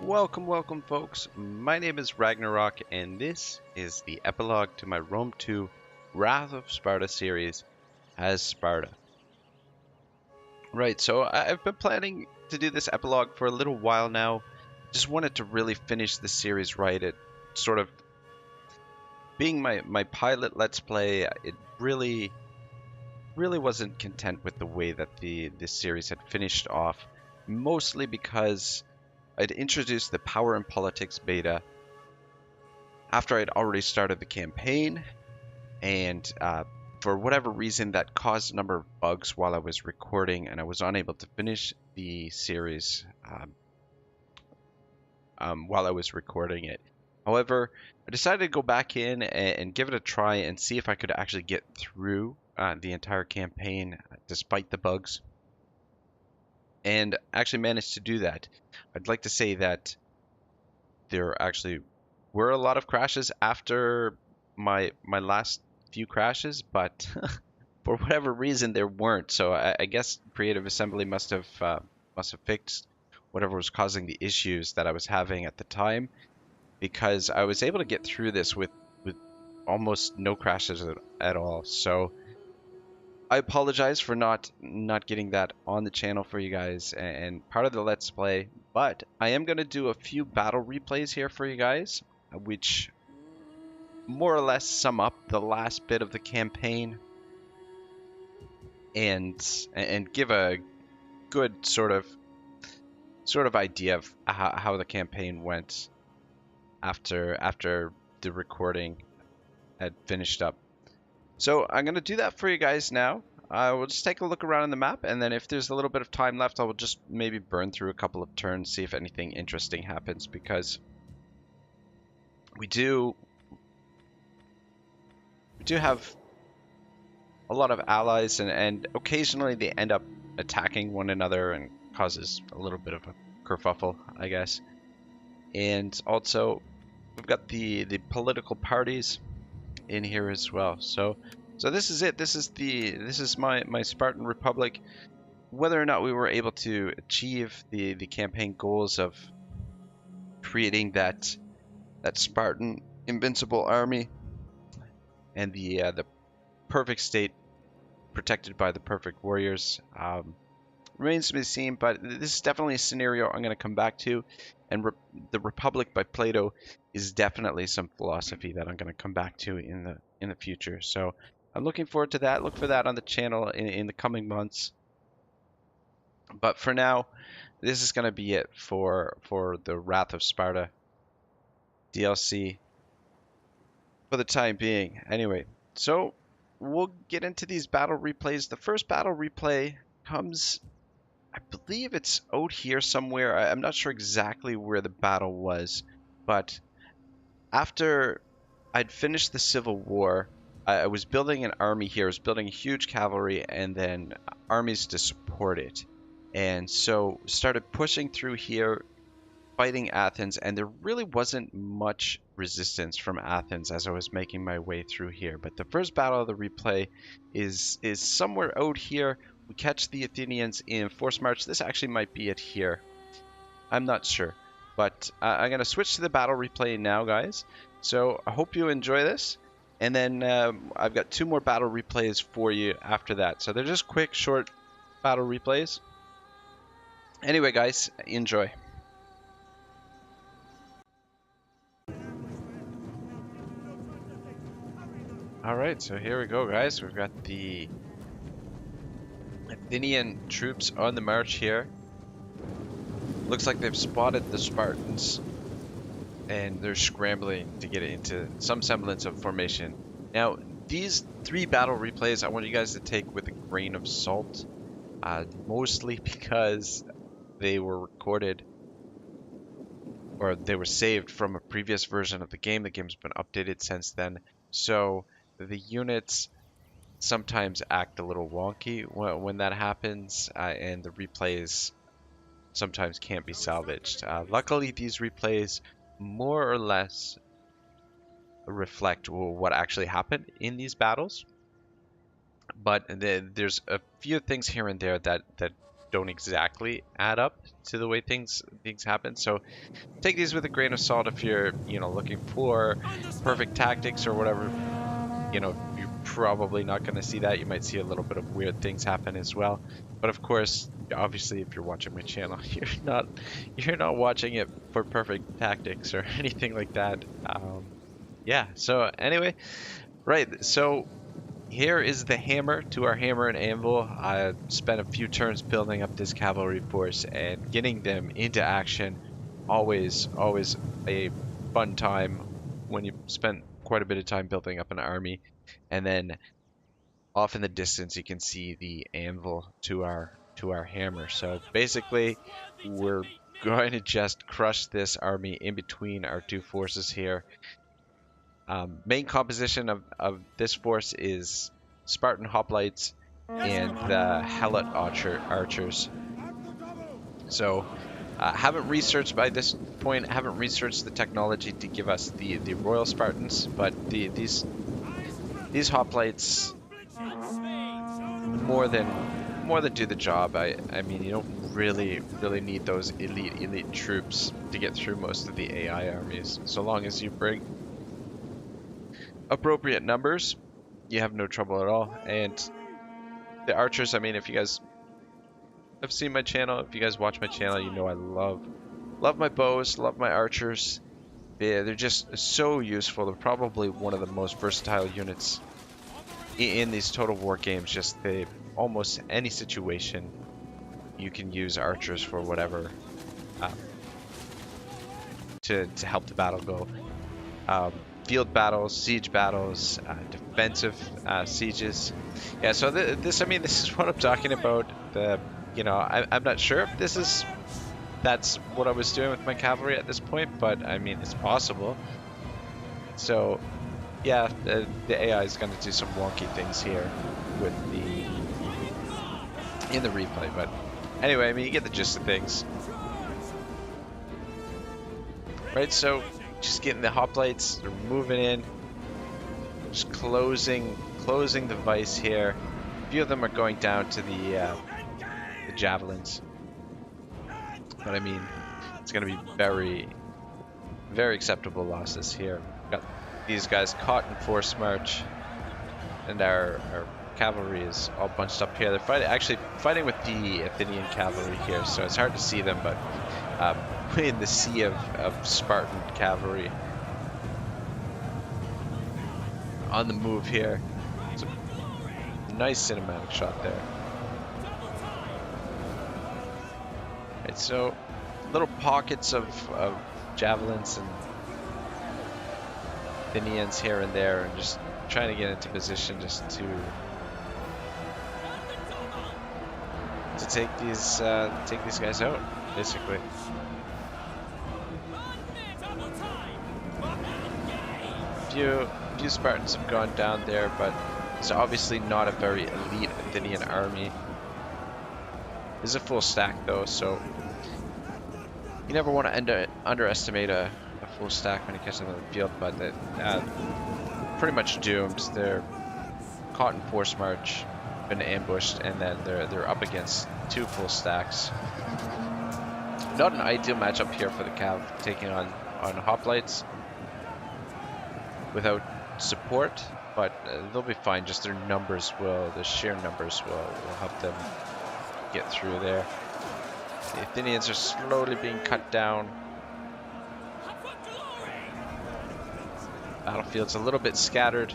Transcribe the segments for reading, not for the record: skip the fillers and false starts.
Welcome, folks. My name is Ragnarok, and this is the epilogue to my Rome 2 Wrath of Sparta series as Sparta. Right, so I've been planning to do this epilogue for a little while now. Just wanted to really finish the series right. It sort of being my pilot Let's Play, it really wasn't content with the way that this series had finished off, mostly because I'd introduced the Power and Politics beta after I'd already started the campaign, and for whatever reason that caused a number of bugs while I was recording, and I was unable to finish the series while I was recording it. However, I decided to go back in and give it a try and see if I could actually get through the entire campaign despite the bugs, and actually managed to do that. I'd like to say that there actually were a lot of crashes after my last few crashes, but for whatever reason there weren't. So I guess Creative Assembly must have fixed whatever was causing the issues that I was having at the time, because I was able to get through this with almost no crashes at all. So I apologize for not getting that on the channel for you guys and part of the Let's Play, but I am going to do a few battle replays here for you guys, which more or less sum up the last bit of the campaign and give a good sort of idea of how the campaign went after the recording had finished up. So I'm going to do that for you guys now. We'll just take a look around on the map, and then if there's a little bit of time left, I will just maybe burn through a couple of turns, see if anything interesting happens, because we do have a lot of allies, and occasionally they end up attacking one another and causes a little bit of a kerfuffle, I guess. And also we've got the political parties in here as well. So this is it. This is my Spartan Republic. Whether or not we were able to achieve the campaign goals of creating that Spartan invincible army and the perfect state protected by the perfect warriors remains to be seen, but this is definitely a scenario I'm going to come back to, and the Republic by Plato is definitely some philosophy that I'm going to come back to in the future. So I'm looking forward to that. Look for that on the channel in the coming months. But for now, this is going to be it for the Wrath of Sparta DLC for the time being. Anyway, so we'll get into these battle replays. The first battle replay comes, I believe it's out here somewhere. I'm not sure exactly where the battle was, but after I'd finished the Civil War, I was building an army here. I was building a huge cavalry and then armies to support it. And so started pushing through here, fighting Athens, and there really wasn't much resistance from Athens as I was making my way through here. But the first battle of the replay is somewhere out here. We catch the Athenians in forced march. This actually might be it here. I'm not sure. But I'm going to switch to the battle replay now, guys. So I hope you enjoy this. And then I've got two more battle replays for you after that. So they're just quick, short battle replays. Anyway, guys, enjoy. Alright, so here we go, guys. We've got the Athenian troops on the march here. Looks like they've spotted the Spartans, and they're scrambling to get into some semblance of formation. Now, these three battle replays I want you guys to take with a grain of salt, mostly because they were recorded, or they were saved from a previous version of the game. The game's been updated since then, so the units sometimes act a little wonky when that happens, and the replays sometimes can't be salvaged. Luckily, these replays more or less reflect what actually happened in these battles, but there's a few things here and there that don't exactly add up to the way things happen. So take these with a grain of salt if you're, looking for perfect tactics or whatever. You're probably not going to see that. You might see a little bit of weird things happen as well. But of course, obviously, if you're watching my channel, you're not watching it for perfect tactics or anything like that. Yeah. So anyway, right. So here is the hammer to our hammer and anvil. I spent a few turns building up this cavalry force and getting them into action. Always a fun time when you spent quite a bit of time building up an army. And then off in the distance, you can see the anvil to our hammer. So basically, we're going to just crush this army in between our two forces here. Main composition of this force is Spartan hoplites and the Helot archers. So haven't researched by this point, haven't researched the technology to give us the Royal Spartans, but these hoplites more than do the job. I mean, you don't really need those elite troops to get through most of the AI armies. So long as you bring appropriate numbers, you have no trouble at all. And the archers, I mean, if you guys have seen my channel, if you guys watch my channel, you know I love my bows, love my archers. They're just so useful. They're probably one of the most versatile units in these Total War games. Just almost any situation you can use archers for whatever, to help the battle go. Field battles, siege battles, defensive sieges. Yeah, so this is what I'm talking about. I'm not sure if that's what I was doing with my cavalry at this point, but I mean, it's possible. So yeah, the AI is going to do some wonky things here in the replay, but anyway, I mean, you get the gist of things. Right, so just getting the hoplites, they're moving in, just closing the vice here. A few of them are going down to the javelins, but I mean, it's going to be very, very acceptable losses here. Got these guys caught in forced march, and our cavalry is all bunched up here. They're actually fighting with the Athenian cavalry here, so it's hard to see them, but in the sea of Spartan cavalry on the move here. It's a nice cinematic shot there. Right, so little pockets of javelins and Athenians here and there, and just trying to get into position just to take these guys out, basically. Few Spartans have gone down there, but it's obviously not a very elite Athenian army. This is a full stack though, so you never want to underestimate a full stack when you catch them on the field, but they're pretty much doomed. They're caught in forced march, been ambushed, and then they're up against two full stacks. Not an ideal matchup here for the Cav, taking on hoplites without support, but they'll be fine. Just their sheer numbers will help them get through there. The Athenians are slowly being cut down. Battlefield's a little bit scattered.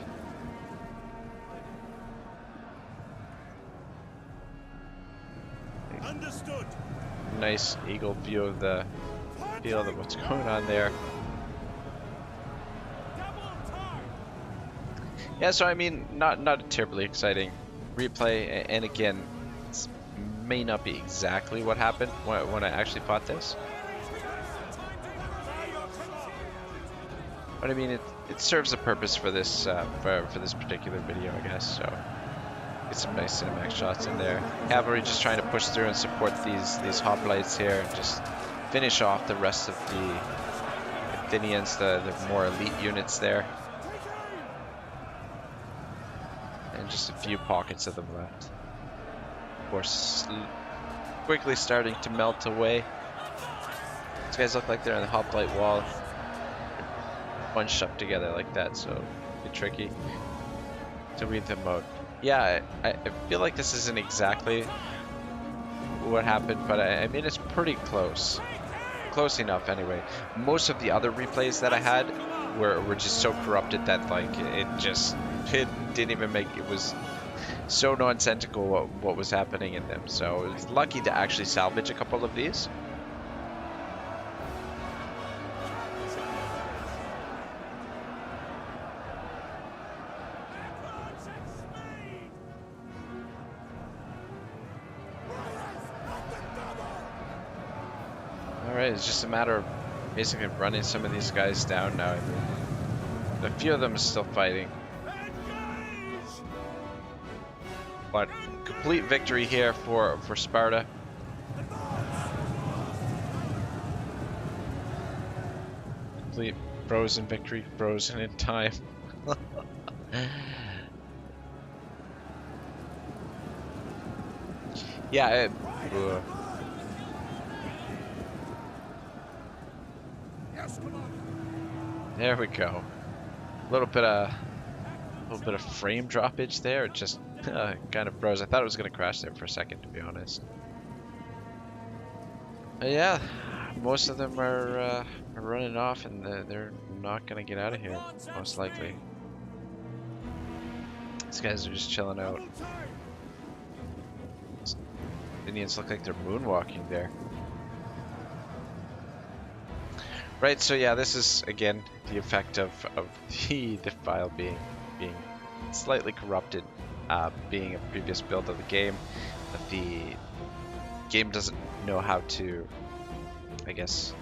Understood. Nice eagle view of the field of what's going on there. Yeah, so I mean, not a terribly exciting replay, and again, it may not be exactly what happened when I actually fought this. But I mean, it serves a purpose for this for this particular video, I guess. So get some nice cinematic shots in there. Cavalry just trying to push through and support these hoplites here, and just finish off the rest of the Athenians, the more elite units there. And just a few pockets of them left. Of course, quickly starting to melt away. These guys look like they're on the hoplite wall, bunched up together like that, so it'd be tricky to weed them out. Yeah, I feel like this isn't exactly what happened, but I mean it's pretty close. Close enough anyway. Most of the other replays that I had were just so corrupted that like it didn't even make, it was so nonsensical what was happening in them. So I was lucky to actually salvage a couple of these. Alright, it's just a matter of basically running some of these guys down now. A few of them are still fighting. But complete victory here for Sparta. Complete frozen victory, frozen in time. Yeah, there we go. A little bit of frame droppage there. It just kind of froze. I thought it was gonna crash there for a second, to be honest. But yeah, most of them are running off, and they're not gonna get out of here, most likely. These guys are just chilling out. Indians look like they're moonwalking there. Right, so yeah, this is again the effect of the file being slightly corrupted, being a previous build of the game. The game doesn't know how to, I guess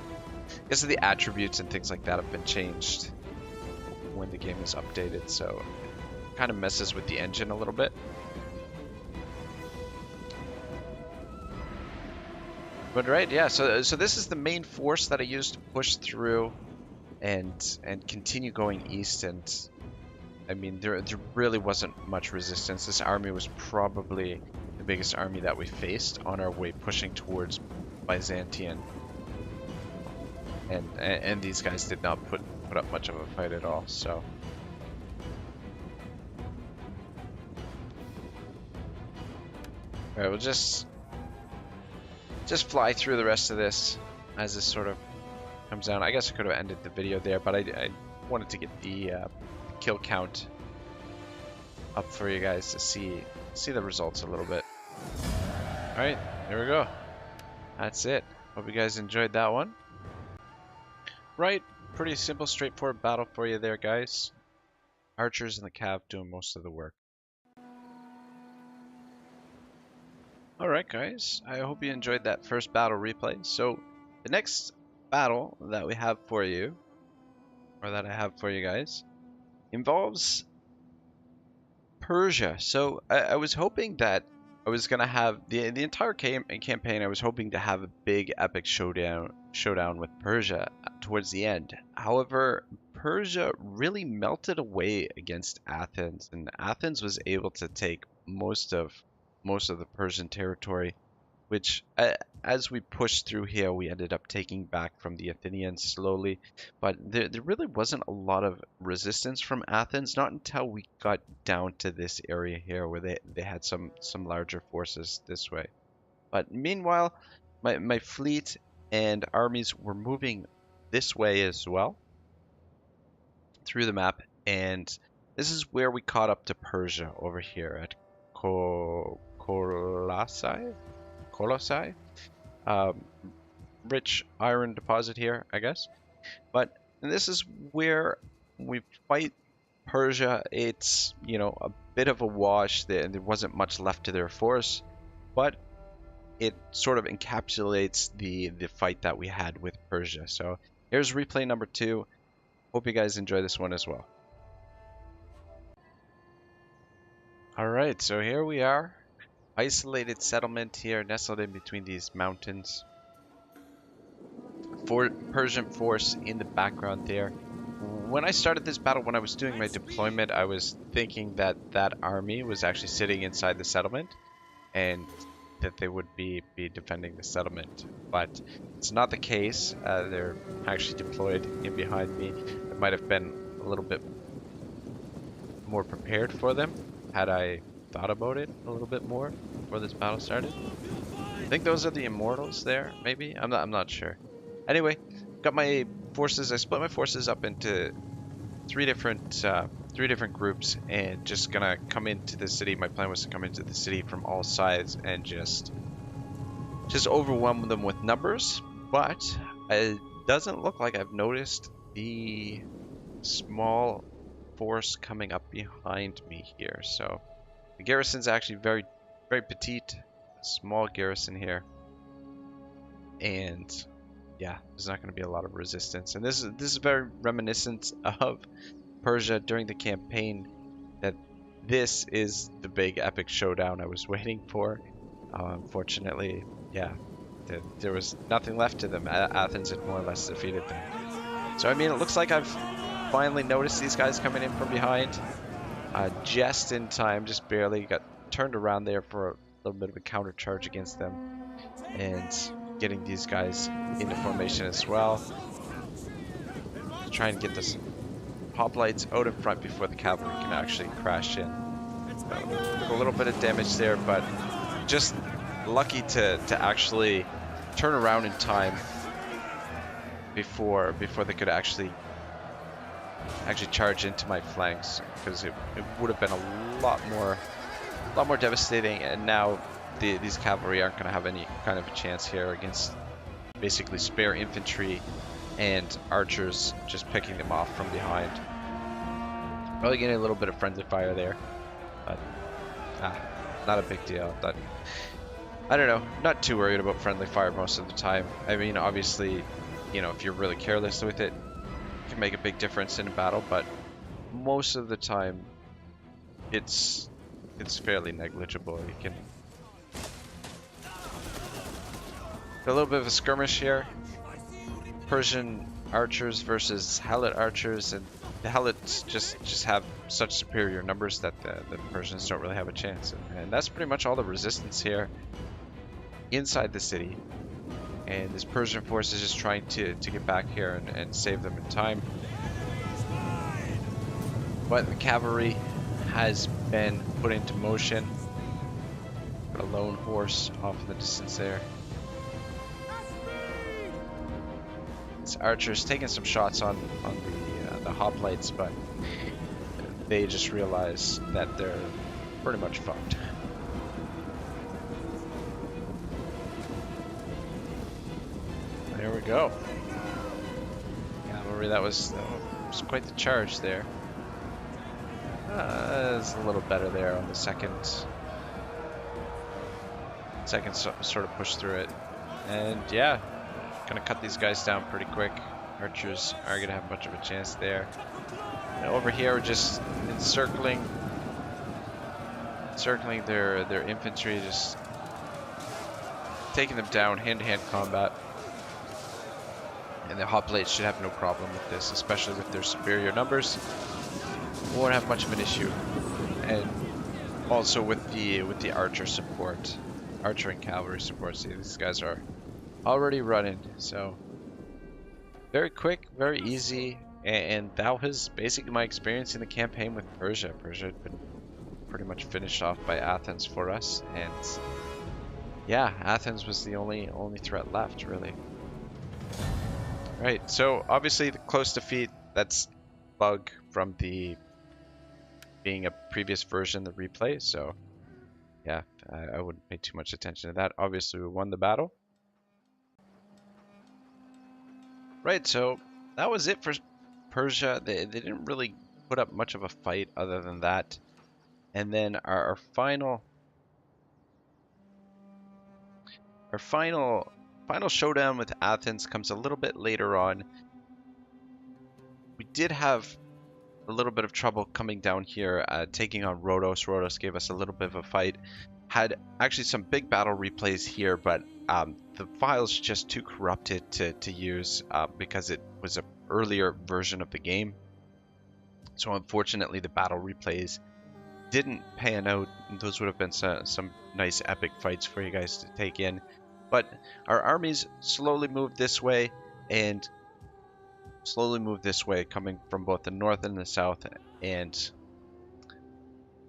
the attributes and things like that have been changed when the game is updated, so it kind of messes with the engine a little bit. But right, yeah, so this is the main force that I used to push through and continue going east, and I mean there really wasn't much resistance. This army was probably the biggest army that we faced on our way pushing towards Byzantium. And these guys did not put up much of a fight at all, so alright, we'll just fly through the rest of this as this sort of comes down. I guess I could have ended the video there, but I wanted to get the kill count up for you guys to see the results a little bit. Alright, there we go. That's it. Hope you guys enjoyed that one. Right, pretty simple, straightforward battle for you there, guys. Archers and the cav doing most of the work. Alright guys, I hope you enjoyed that first battle replay. So the next battle that we have for you, or that I have for you guys, involves Persia. So I was hoping that I was going to have the entire campaign, I was hoping to have a big epic showdown with Persia towards the end. However, Persia really melted away against Athens, and Athens was able to take most of the Persian territory, which as we pushed through here, we ended up taking back from the Athenians slowly. But there really wasn't a lot of resistance from Athens, not until we got down to this area here where they had some larger forces this way. But meanwhile, my fleet and armies were moving this way as well through the map, and this is where we caught up to Persia over here at Colossae, rich iron deposit here, I guess. But this is where we fight Persia. It's, you know, a bit of a wash. There wasn't much left to their force, but it sort of encapsulates the fight that we had with Persia. So here's replay number 2. Hope you guys enjoy this one as well. Alright, so here we are. Isolated settlement here, nestled in between these mountains. Persian force in the background there. When I started this battle, when I was doing my deployment, I was thinking that that army was actually sitting inside the settlement, and that they would be defending the settlement, but it's not the case. They're actually deployed in behind me. I might have been a little bit more prepared for them had I thought about it a little bit more before this battle started. I think those are the immortals there, maybe? I'm not sure. Anyway, got my forces. I split my forces up into three different groups and just gonna come into the city. My plan was to come into the city from all sides and just overwhelm them with numbers, but it doesn't look like I've noticed the small force coming up behind me here. So the garrison's actually very petite, small garrison here, and yeah, there's not going to be a lot of resistance. And this is very reminiscent of Persia during the campaign. That this is the big epic showdown I was waiting for. Unfortunately, yeah, there was nothing left to them. Athens had more or less defeated them. So I mean, it looks like I've finally noticed these guys coming in from behind, just in time, just barely. Got turned around there for a little bit of a counter charge against them, and getting these guys into formation as well. Try and get this hoplites out in front before the cavalry can actually crash in. So, took a little bit of damage there, but just lucky to actually turn around in time before they could actually charge into my flanks, because it would have been a lot more devastating. And now these cavalry aren't going to have any kind of a chance here against basically spare infantry and archers just picking them off from behind. Probably getting a little bit of friendly fire there, but not a big deal. But I don't know, not too worried about friendly fire most of the time. I mean, obviously, you know, if you're really careless with it, it can make a big difference in a battle, but most of the time it's fairly negligible. You can a little bit of a skirmish here. Persian archers versus Helot archers, and the Helots just have such superior numbers that the Persians don't really have a chance. And that's pretty much all the resistance here inside the city. And this Persian force is just trying to get back here and save them in time. But the cavalry has been put into motion. Got a lone horse off in the distance there. This archer's taking some shots on the hoplites, but they just realize that they're pretty much fucked. There we go. Cavalry, that was quite the charge there. It's a little better there on the second sort of push through it. And yeah, gonna cut these guys down pretty quick. Archers aren't gonna have much of a chance there. And over here, we're just encircling their infantry, just taking them down, hand-to-hand combat. And the hoplites should have no problem with this, especially with their superior numbers. Won't have much of an issue. And also with the archer support, archer and cavalry support. See, these guys are already running, so very quick, very easy. And that was basically my experience in the campaign with Persia. Persia had been pretty much finished off by Athens for us, and yeah, Athens was the only threat left, really. Right, so obviously the close defeat, that's bug from the being a previous version, the replay, so yeah, I wouldn't pay too much attention to that. Obviously we won the battle. Right, so that was it for Persia. They didn't really put up much of a fight other than that. And then our final showdown with Athens comes a little bit later on. We did have a little bit of trouble coming down here, taking on Rhodos. Rhodos gave us a little bit of a fight. Had actually some big battle replays here, but the file's just too corrupted to use because it was an earlier version of the game. So unfortunately the battle replays didn't pan out, those would have been some nice epic fights for you guys to take in. But our armies slowly moved this way and slowly moved this way, coming from both the north and the south. And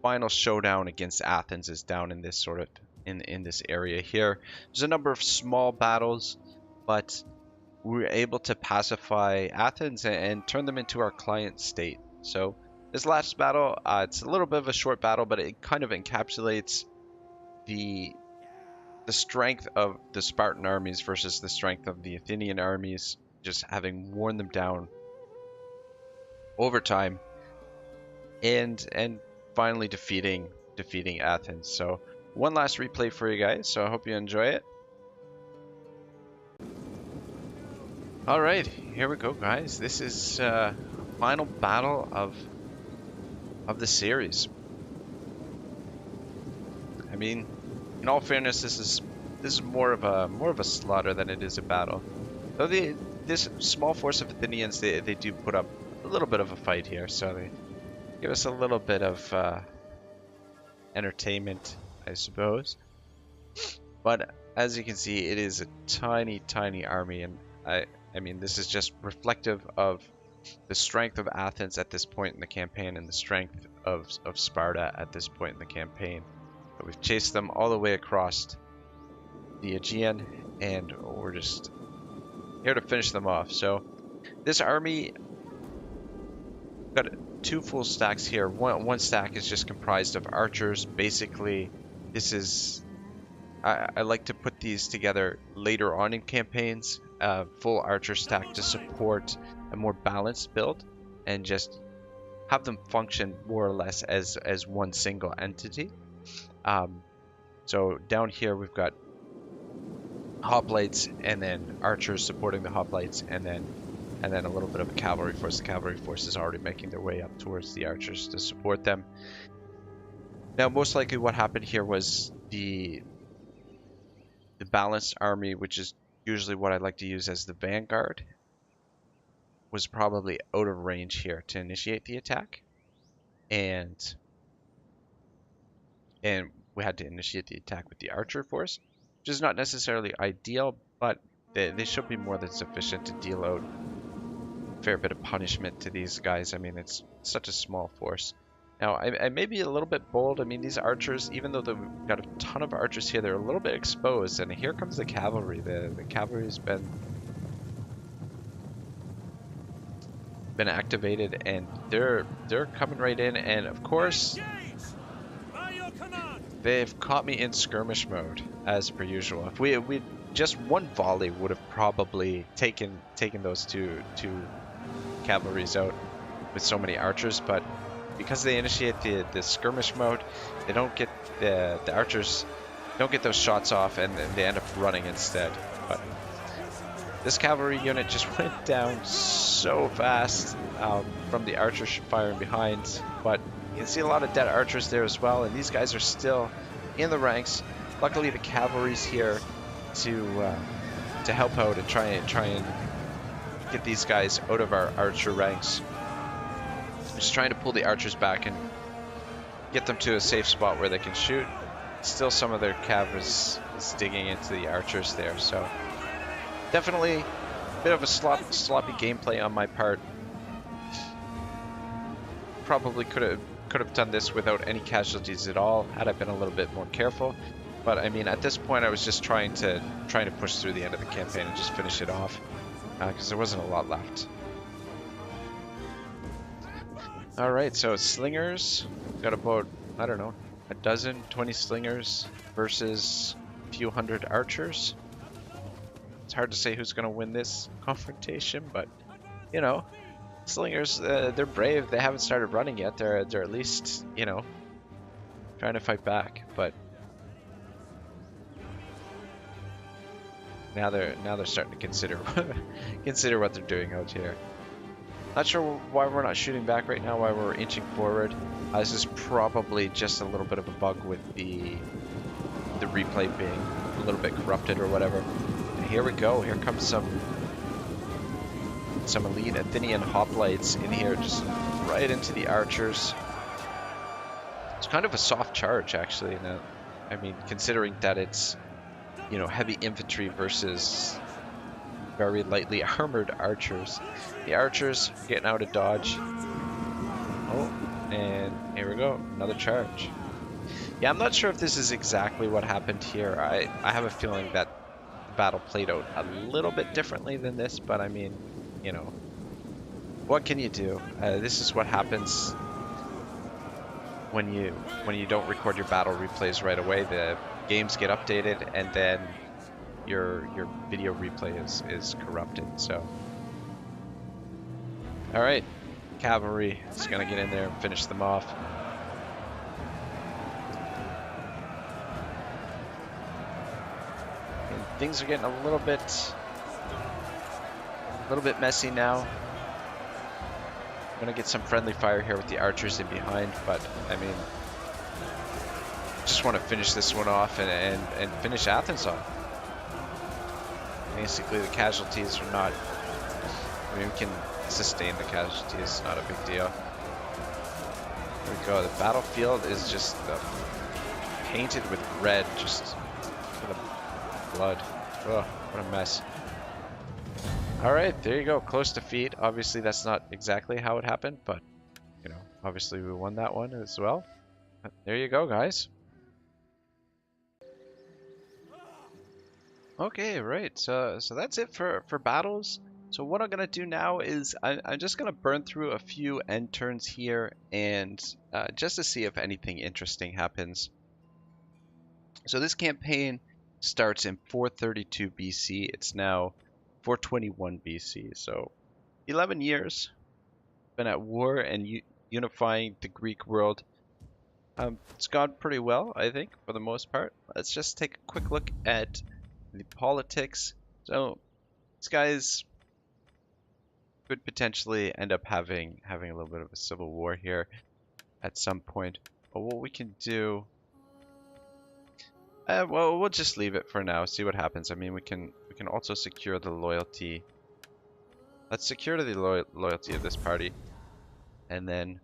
final showdown against Athens is down in this sort of in this area here. There's a number of small battles, but we were able to pacify Athens and turn them into our client state. So this last battle, it's a little bit of a short battle, but it kind of encapsulates the strength of the Spartan armies versus the strength of the Athenian armies, just having worn them down over time, and finally defeating Athens. So one last replay for you guys, so I hope you enjoy it. Alright, here we go, guys. This is final battle of the series. I mean, in all fairness, this is more of a slaughter than it is a battle. Though this small force of Athenians, they do put up a little bit of a fight here, so they give us a little bit of entertainment, I suppose. But as you can see, it is a tiny army, and I mean, this is just reflective of the strength of Athens at this point in the campaign and the strength of Sparta at this point in the campaign. But we've chased them all the way across the Aegean, and we're just here to finish them off. So this army got 2 full stacks here. One stack is just comprised of archers. Basically, this is I like to put these together later on in campaigns. Full archer stack to support a more balanced build and just have them function more or less as one single entity. So down here we've got hoplites and then archers supporting the hoplites, and then a little bit of a cavalry force. The cavalry force is already making their way up towards the archers to support them. Now, most likely what happened here was the balanced army, which is usually what I like to use as the vanguard, was probably out of range here to initiate the attack, and we had to initiate the attack with the archer force, which is not necessarily ideal, but they should be more than sufficient to deal out a fair bit of punishment to these guys. I mean, it's such a small force. Now, I may be a little bit bold. I mean, these archers, even though we've got a ton of archers here, they're a little bit exposed. And here comes the cavalry. The cavalry's been activated, and they're coming right in. And of course, they've caught me in skirmish mode, as per usual. If we just one volley would have probably taken those two cavalries out with so many archers, but because they initiate the skirmish mode, they don't get the archers don't get those shots off, and they end up running instead. But this cavalry unit just went down so fast from the archers firing behind. But you can see a lot of dead archers there as well, and these guys are still in the ranks. Luckily, the cavalry's here to help out and try and get these guys out of our archer ranks. Just trying to pull the archers back and get them to a safe spot where they can shoot. Still, some of their cav is digging into the archers there, so definitely a bit of a sloppy gameplay on my part. Probably could have done this without any casualties at all had I been a little bit more careful. But I mean, at this point, I was just trying to push through the end of the campaign and just finish it off, because there wasn't a lot left. Alright, so slingers, got about, I don't know, 20 slingers versus a few hundred archers. It's hard to say who's going to win this confrontation, but, you know, slingers, they're brave. They haven't started running yet. They're at least, you know, trying to fight back, but now they're starting to consider what they're doing out here. Not sure why we're not shooting back right now, why we're inching forward. This is probably just a little bit of a bug with the replay being a little bit corrupted or whatever. And here we go. Here comes some elite Athenian hoplites in here, just right into the archers. It's kind of a soft charge, actually. Now, I mean, considering that it's, you know, heavy infantry versus very lightly armored archers. The archers are getting out of dodge. Oh, and here we go, another charge. Yeah, I'm not sure if this is exactly what happened here. I have a feeling that the battle played out a little bit differently than this, but I mean, you know, what can you do? This is what happens when you don't record your battle replays right away. The games get updated, and then your video replay is corrupted. So, all right, cavalry is gonna get in there and finish them off. And things are getting a little bit messy now. I'm gonna get some friendly fire here with the archers in behind, but I mean, just want to finish this one off and finish Athens off. Basically, the casualties are not. I mean, we can sustain the casualties, not a big deal. Here we go. The battlefield is just painted with red, just for the blood. Oh, what a mess. Alright, there you go. Close defeat. Obviously, that's not exactly how it happened, but, you know, obviously we won that one as well. But there you go, guys. Okay, right. So that's it for battles. So what I'm going to do now is I'm just going to burn through a few end turns here and just to see if anything interesting happens. So this campaign starts in 432 BC. It's now 421 BC. So 11 years. Been at war and unifying the Greek world. It's gone pretty well, I think, for the most part. Let's just take a quick look at the politics. So these guys could potentially end up having a little bit of a civil war here at some point. But what we can do, well, we'll just leave it for now. See what happens. I mean, we can also secure the loyalty. Let's secure the loyalty of this party, and then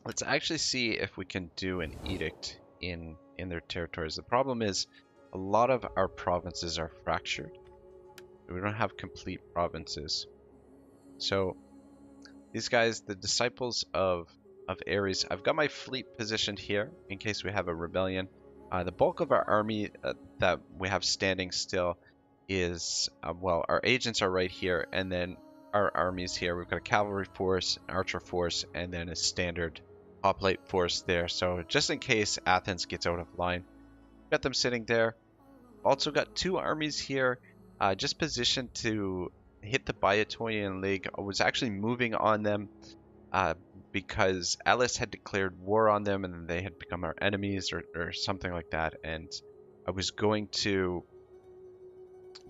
let's actually see if we can do an edict in their territories. The problem is a lot of our provinces are fractured. We don't have complete provinces. So these guys, the disciples of Ares, I've got my fleet positioned here in case we have a rebellion. The bulk of our army that we have standing still is, well, our agents are right here, and then our armies here. We've got a cavalry force, an archer force, and then a standard hoplite force there. So just in case Athens gets out of line, got them sitting there. Also got two armies here, just positioned to hit the Biatonian League. I was actually moving on them because Alice had declared war on them and they had become our enemies or something like that. And I was going to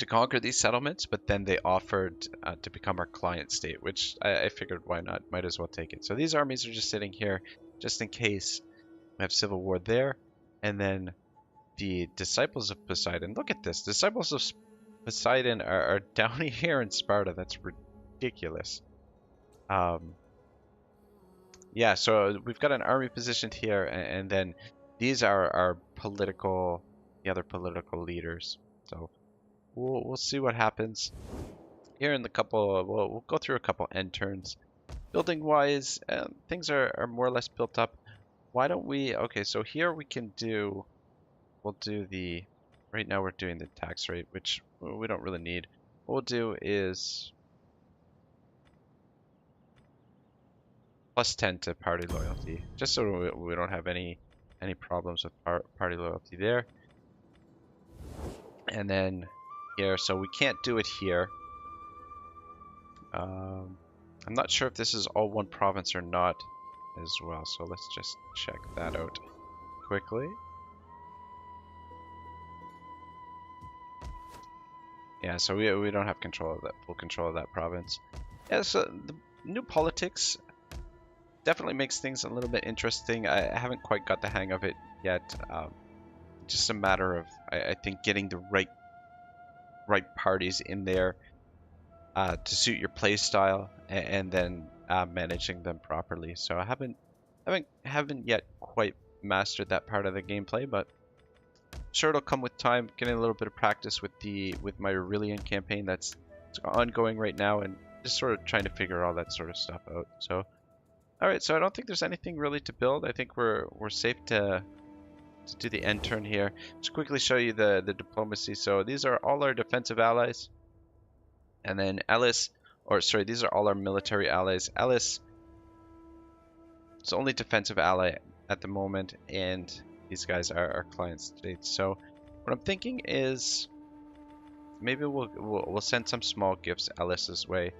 conquer these settlements, but then they offered to become our client state, which I figured why not, might as well take it. So these armies are just sitting here just in case we have civil war there. And then the disciples of Poseidon, look at this, disciples of Poseidon are down here in Sparta. That's ridiculous. Yeah, so we've got an army positioned here, and then these are our the other political leaders. So we'll see what happens here in the couple. We'll go through a couple end turns. Building wise, things are more or less built up. Why don't we? Okay, so here we can do. We'll do the. Right now we're doing the tax rate, which we don't really need. What we'll do is +10 to party loyalty, just so we don't have any problems with party loyalty there. And then here, so we can't do it here. I'm not sure if this is all one province or not as well, so let's just check that out quickly. Yeah, so we don't have control of that, full control of that province. Yeah, so the new politics definitely makes things a little bit interesting. I haven't quite got the hang of it yet. Just a matter of, I think, getting the right parties in there to suit your play style, and then managing them properly. So I haven't Haven't yet quite mastered that part of the gameplay, but sure it'll come with time. Getting a little bit of practice with my Aurelian campaign that's ongoing right now, and just sort of trying to figure all that sort of stuff out. So, all right. So I don't think there's anything really to build. I think we're safe to do the end turn here. Just quickly show you the diplomacy. So these are all our defensive allies, and then Ellis, or sorry, these are all our military allies. Ellis is only defensive ally at the moment, and these guys are our client states. So what I'm thinking is maybe we'll send some small gifts Ellis's way,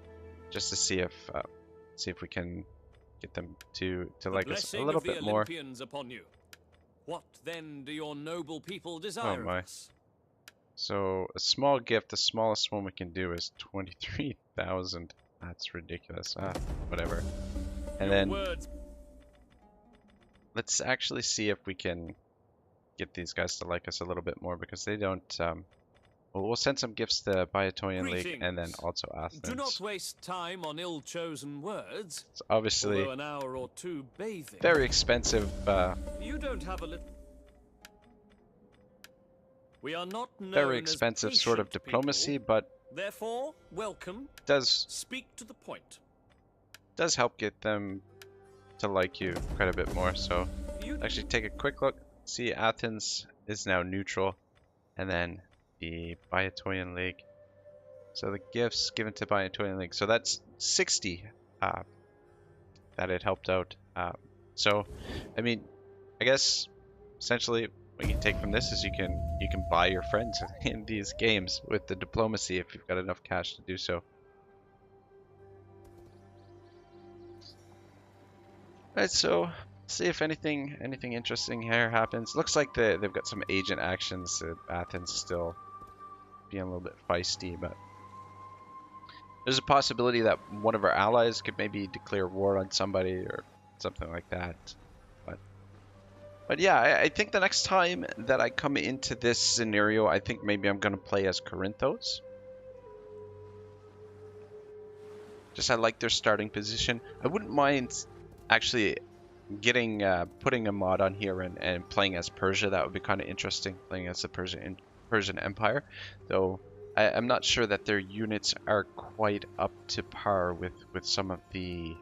just to see if we can get them to like us a little bit more. Upon you. What then do your noble people desire of us? So a small gift, the smallest one we can do is 23,000. That's ridiculous. Whatever. And then let's actually see if we can get these guys to like us a little bit more, because they don't. Well, we'll send some gifts to Bibliography League and then also Athens. Do not waste time on ill-chosen words. It's obviously an hour or two bathing. Very expensive. You don't have a little. We are not known very expensive sort of diplomacy, people. But therefore, welcome. Does speak to the point. Does help get them to like you quite a bit more. So actually, take a quick look. See, Athens is now neutral, and then the Biatoian League. So the gifts given to Biatoian League. So that's 60 that it helped out. So, I mean, I guess essentially what you can take from this is you can buy your friends in these games with the diplomacy if you've got enough cash to do so. Alright, so see if anything interesting here happens. Looks like they've got some agent actions. Athens is still being a little bit feisty, but there's a possibility that one of our allies could maybe declare war on somebody or something like that. But yeah, I think the next time that I come into this scenario, I think maybe I'm going to play as Corinthos. Just I like their starting position. I wouldn't mind actually getting putting a mod on here and playing as Persia. That would be kind of interesting, playing as the Persian Empire, though I'm not sure that their units are quite up to par with some of the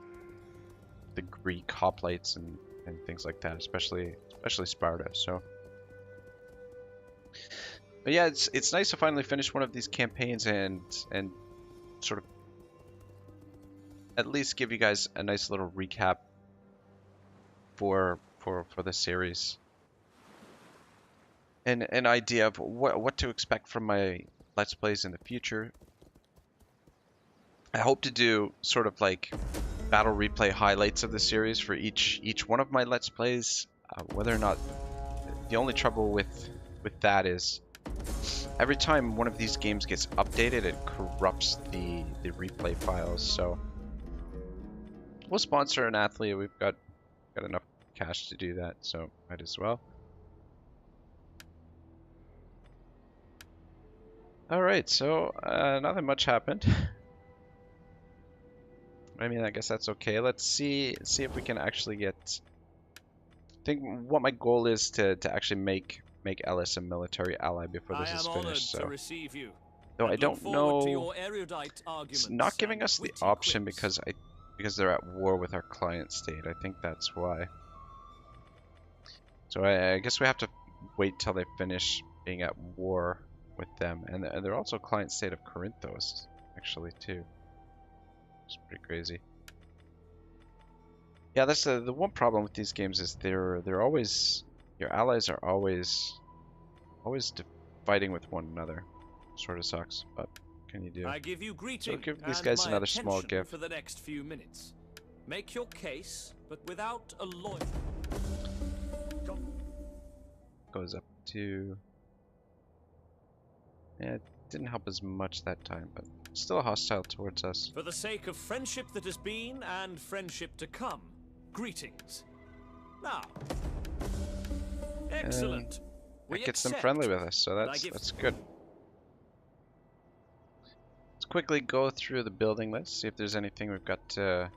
Greek hoplites and things like that, especially Sparta. So, but yeah, it's nice to finally finish one of these campaigns and sort of at least give you guys a nice little recap for the series. An idea of what to expect from my Let's Plays in the future. I hope to do sort of like battle replay highlights of the series for each one of my Let's Plays. Whether or not, the only trouble with that is every time one of these games gets updated, it corrupts the replay files. So we'll sponsor an athlete. We've got enough cash to do that, so might as well. Alright, so nothing much happened. I mean, I guess that's okay. Let's see if we can actually get. I think what my goal is to actually make Ellis a military ally before this is finished. So, though I don't know, it's not giving us the option because they're at war with our client state. I think that's why. So I guess we have to wait till they finish being at war with them, and they're also client state of Corinthos actually too. It's pretty crazy. Yeah, that's the one problem with these games is they're always, your allies are always fighting with one another. Sort of sucks, but what can you do? I give you greeting. So give these guys another small gift for the next few minutes. Make your case, but without a lawyer. Goes up to. Yeah, it didn't help as much that time, but still hostile towards us. For the sake of friendship that has been and friendship to come, greetings. Now, excellent. That gets them friendly with us, so that's good. Let's quickly go through the building list, see if there's anything we've got to.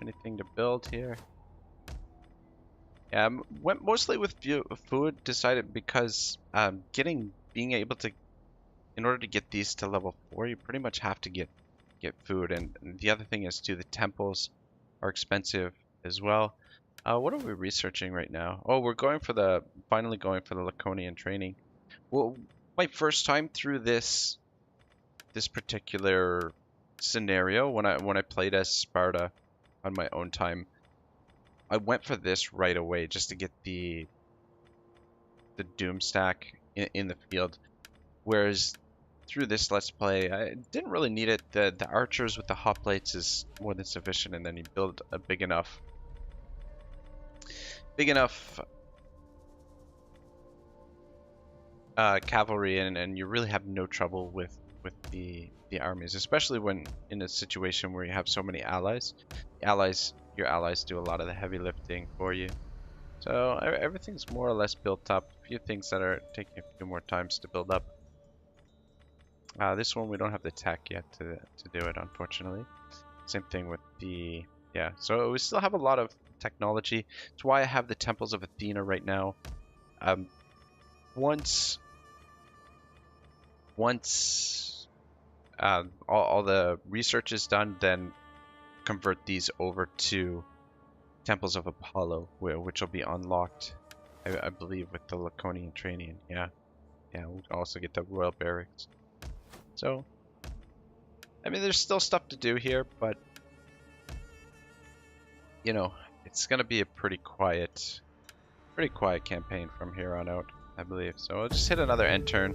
Anything to build here? Yeah, went mostly with food. Decided because being able to, in order to get these to level 4, you pretty much have to get food. And the other thing is too, the temples are expensive as well. What are we researching right now? Oh, we're finally going for the Laconian training. Well, my first time through this particular scenario, when I played as Sparta on my own time, I went for this right away just to get the Doom stack in the field. Whereas through this Let's Play, I didn't really need it. The archers with the hoplites is more than sufficient, and then you build a big enough cavalry, and you really have no trouble with the armies, especially when in a situation where you have so many allies. Your allies do a lot of the heavy lifting for you. So everything's more or less built up. A few things that are taking a few more times to build up. This one we don't have the tech yet to do it, unfortunately. Same thing with the, yeah. So we still have a lot of technology. That's why I have the Temples of Athena right now. Once all the research is done, then convert these over to Temples of Apollo, which will be unlocked, I believe, with the Laconian training. Yeah, we'll also get the Royal Barracks. So, I mean, there's still stuff to do here, but you know, it's gonna be a pretty quiet campaign from here on out, I believe. So I'll just hit another end turn,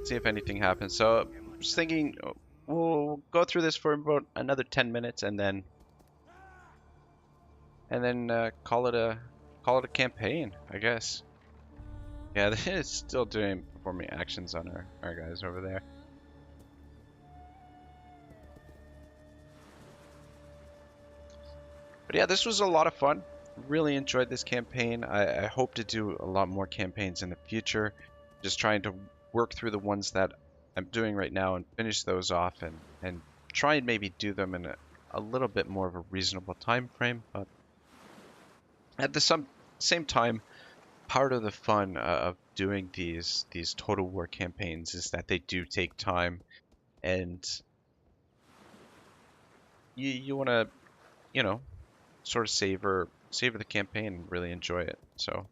see if anything happens. So I'm just thinking we'll go through this for about another 10 minutes, and then call it a campaign, I guess. Yeah, they're still performing actions on our guys over there. But yeah, this was a lot of fun. Really enjoyed this campaign. I hope to do a lot more campaigns in the future. Just trying to work through the ones that I'm doing right now and finish those off, and try and maybe do them in a little bit more of a reasonable time frame. But at the same time, part of the fun of doing these Total War campaigns is that they do take time, and you want to, you know, sort of savor the campaign and really enjoy it. So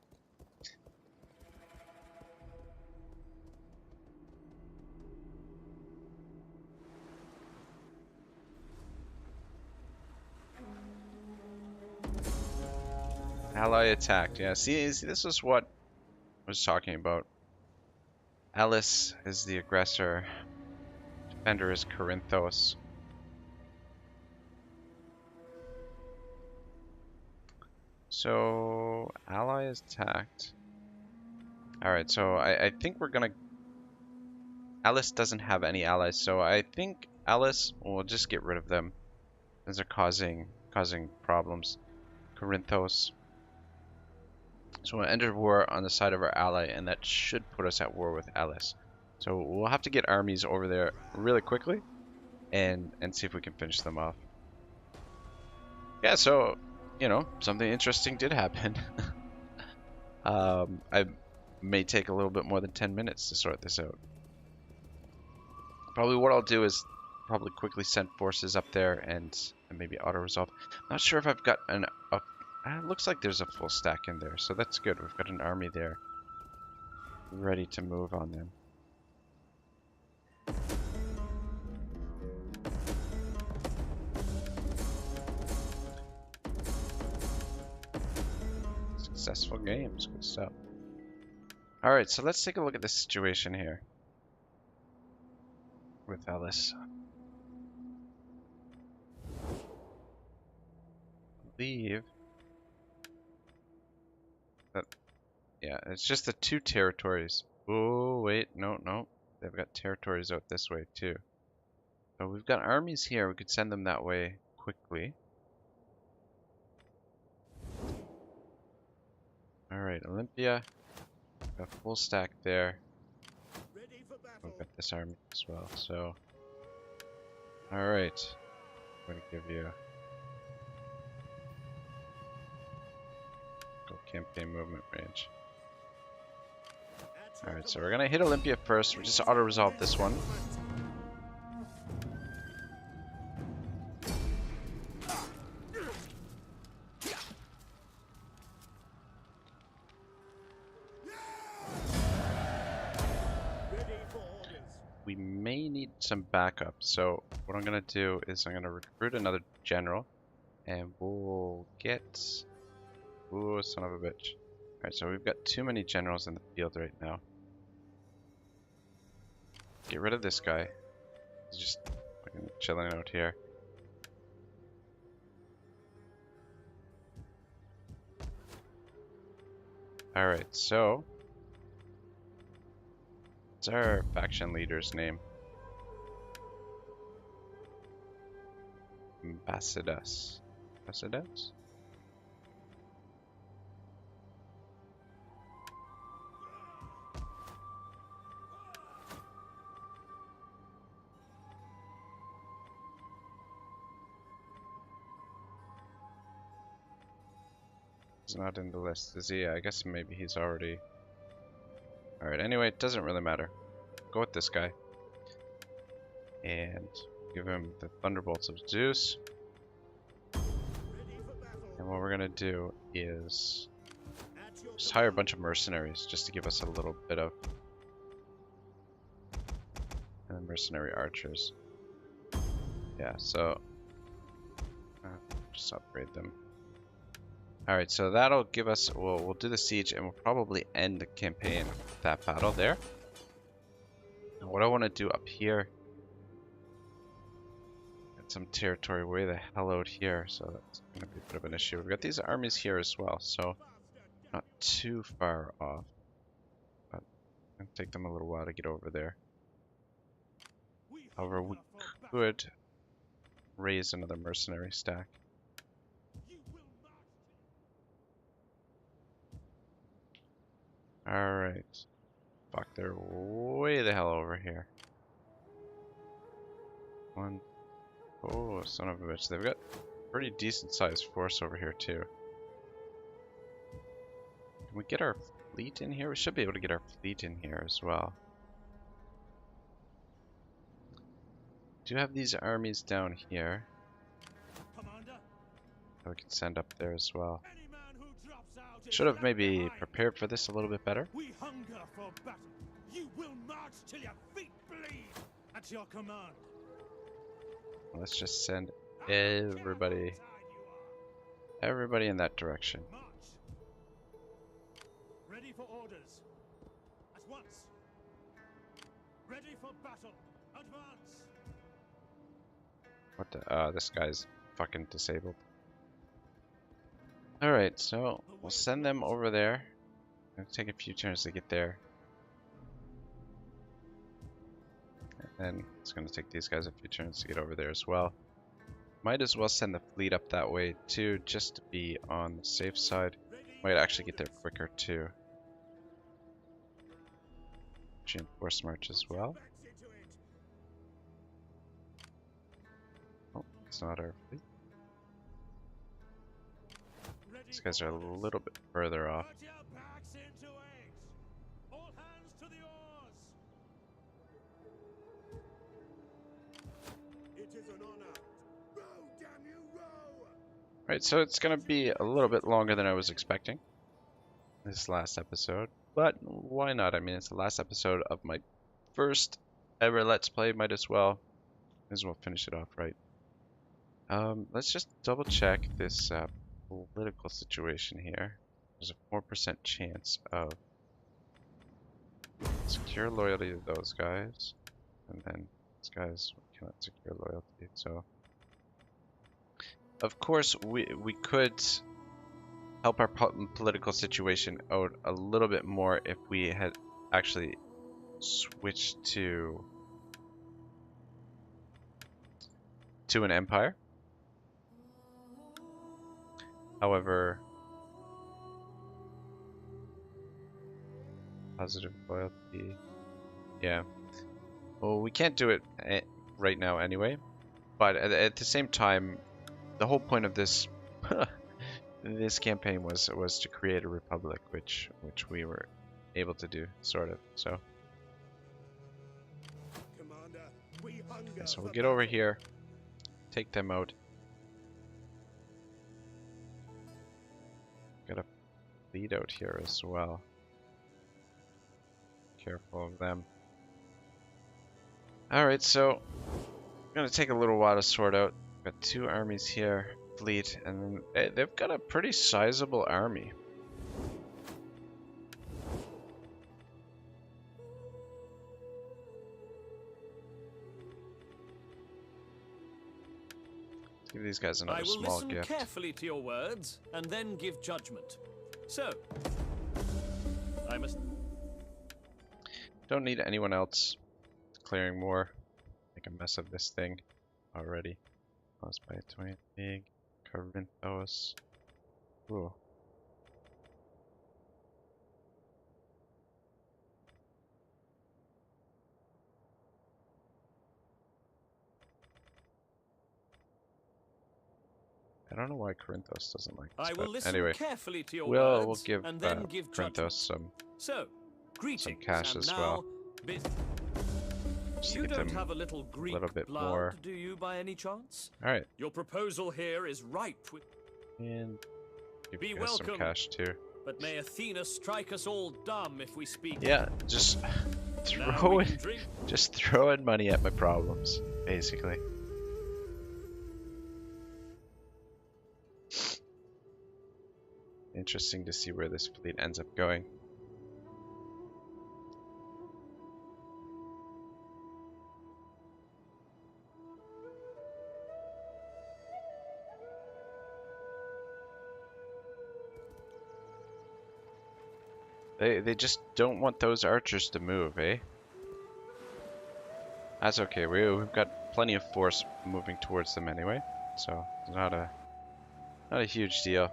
ally attacked. Yeah, see, this is what I was talking about. Alice is the aggressor. Defender is Corinthos. So ally is attacked. Alright, so I think we're gonna... Alice doesn't have any allies, so I think Alice, we'll just get rid of them, as they're causing problems. Corinthos. So we'll enter war on the side of our ally, and that should put us at war with Alice. So we'll have to get armies over there really quickly, and see if we can finish them off. Yeah, so, you know, something interesting did happen. I may take a little bit more than 10 minutes to sort this out. Probably what I'll do is probably quickly send forces up there and maybe auto-resolve. Not sure if I've got it looks like there's a full stack in there, so that's good. We've got an army there ready to move on them. Successful games, good stuff. Alright, so let's take a look at the situation here with Alice. Leave. Yeah, it's just the 2 territories. Oh, wait, no. They've got territories out this way too. So we've got armies here. We could send them that way quickly. Alright, Olympia. Got a full stack there. We've got this army as well, so... Alright. I'm going to give you campaign movement range. Alright, so we're gonna hit Olympia first. We'll just auto-resolve this one. We may need some backup, so what I'm gonna do is I'm gonna recruit another general, and we'll get... Ooh, son of a bitch. Alright, so we've got too many generals in the field right now. Get rid of this guy. He's just fucking chilling out here. Alright, so... what's our faction leader's name? Ambassadus. Ambassadus? He's not in the list, is he? I guess maybe he's already... Alright, anyway, it doesn't really matter. Go with this guy. And give him the Thunderbolts of Zeus. And what we're gonna do is just hire a bunch of mercenaries just to give us a little bit of... and mercenary archers. Yeah, so... just upgrade them. Alright, so that'll give us, we'll do the siege and we'll probably end the campaign with that battle there. And what I want to do up here, get some territory way the hell out here, so that's going to be a bit of an issue. We've got these armies here as well, so not too far off, but it's going to take them a little while to get over there. However, we could raise another mercenary stack. Alright. Fuck, they're way the hell over here. One. Oh, son of a bitch. They've got pretty decent sized force over here, too. Can we get our fleet in here? We should be able to get our fleet in here as well. Do have these armies down here that we can send up there as well. Should have maybe prepared for this a little bit better. We hunger for battle. You will march till your feet bleed. At your command. Let's just send everybody in that direction. March. Ready for orders. At once. Ready for battle. Advance. What the? This guy's fucking disabled. Alright, so we'll send them over there. It'll take a few turns to get there. And then it's going to take these guys a few turns to get over there as well. Might as well send the fleet up that way too, just to be on the safe side. Might actually get there quicker too. Reinforce march as well. Oh, it's not our fleet. These guys are a little bit further off. Right, so it's going to be a little bit longer than I was expecting, this last episode. But why not? I mean, it's the last episode of my first ever Let's Play. Might as well finish it off right. Let's just double check this political situation here. There's a 4% chance of secure loyalty to those guys, and then these guys cannot secure loyalty. So, of course, we could help our political situation out a little bit more if we had actually switched to an empire. However, positive loyalty, yeah. Well, we can't do it right now anyway, but at the same time, the whole point of this this campaign was to create a republic, which we were able to do, sort of. So, Commander, we hunger okay, so we'll for get over battle. here, take them out. Got a fleet out here as well. Careful of them. Alright, so gonna take a little while to sort out. Got 2 armies here, fleet, and then they've got a pretty sizable army. Let's give these guys I another will small listen gift. carefully to your words and then give judgment. So, I must. Don't need anyone else clearing more. Make a mess of this thing already. Caused by 20 big Corinthos. Ooh. I don't know why Corinthos doesn't like this, I will but listen anyway, carefully to your we'll words give and then give Corinthos judgment. some So, greetings cash and as now, well. just to You get don't them. have a little Greek bit blood, more. do you, by any chance? All right, Your proposal here is ripe with. and give Be you guys some welcome. cash too. But may Athena strike us all dumb if we speak. Yeah, just Now throw we it. can drink. Just throwing money at my problems, basically. Interesting to see where this fleet ends up going. They just don't want those archers to move, eh? That's okay. We've got plenty of force moving towards them anyway, so it's not a huge deal.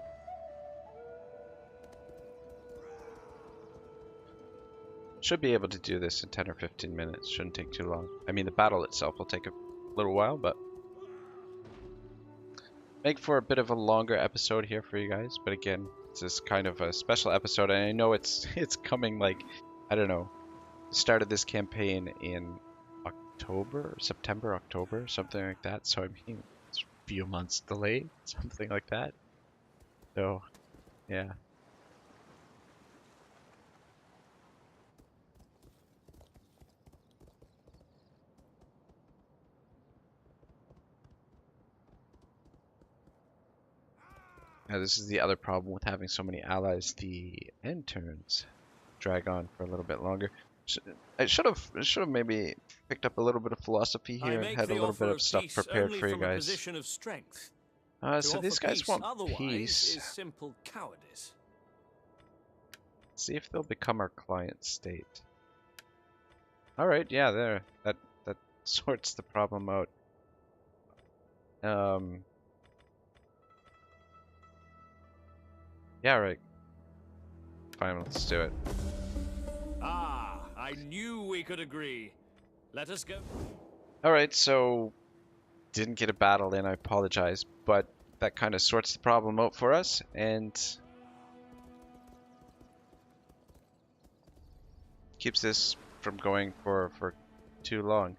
Should be able to do this in 10 or 15 minutes. Shouldn't take too long. I mean, the battle itself will take a little while, but make for a bit of a longer episode here for you guys. But again, this is kind of a special episode, and I know it's coming like, I don't know, the start of this campaign in October, September, October, something like that. So I mean, it's a few months delayed, something like that. So, yeah. Now, this is the other problem with having so many allies. The end turns drag on for a little bit longer. I should have maybe picked up a little bit of philosophy I here and make had a the little offer bit of of stuff peace prepared only for you from a guys. position of strength. So To these offer guys peace want otherwise peace. is simple cowardice. See if they'll become our client state. All right, yeah, there. That sorts the problem out. Yeah, right. Fine, let's do it. Ah, I knew we could agree. Let us go. All right, so didn't get a battle in. I apologize, but that kind of sorts the problem out for us, and keeps this from going for too long.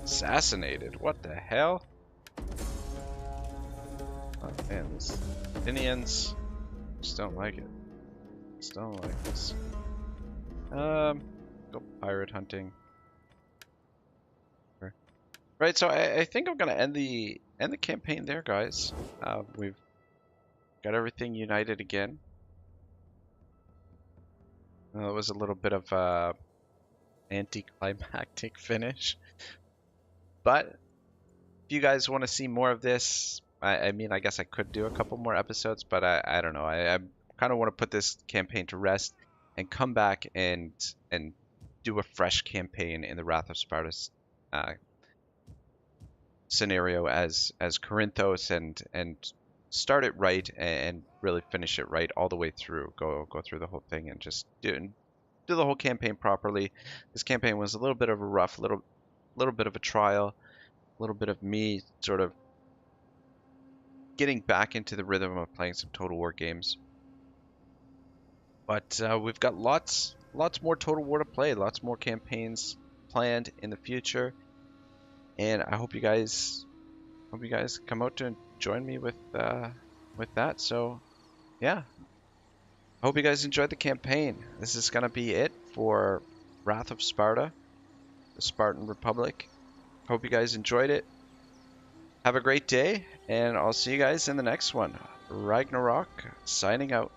Assassinated? What the hell? Oh man, these Athenians just don't like it. Just don't like this. Go pirate hunting. Right, so I think I'm gonna end the campaign there, guys. We've got everything united again. It was a little bit of a anticlimactic finish, but if you guys want to see more of this, I mean, I guess I could do a couple more episodes, but I don't know. I kind of want to put this campaign to rest and come back and do a fresh campaign in the Wrath of Sparta scenario as Corinthos and start it right and really finish it right all the way through. Go through the whole thing and just do the whole campaign properly. This campaign was a little bit of a rough, little bit of a trial, a little bit of me sort of getting back into the rhythm of playing some Total War games. But we've got lots more Total War to play, lots more campaigns planned in the future, and I hope you guys come out to join me with that. So yeah, I hope you guys enjoyed the campaign. This is gonna be it for Wrath of Sparta, the Spartan Republic. Hope you guys enjoyed it. Have a great day, and I'll see you guys in the next one. Ragnarok signing out.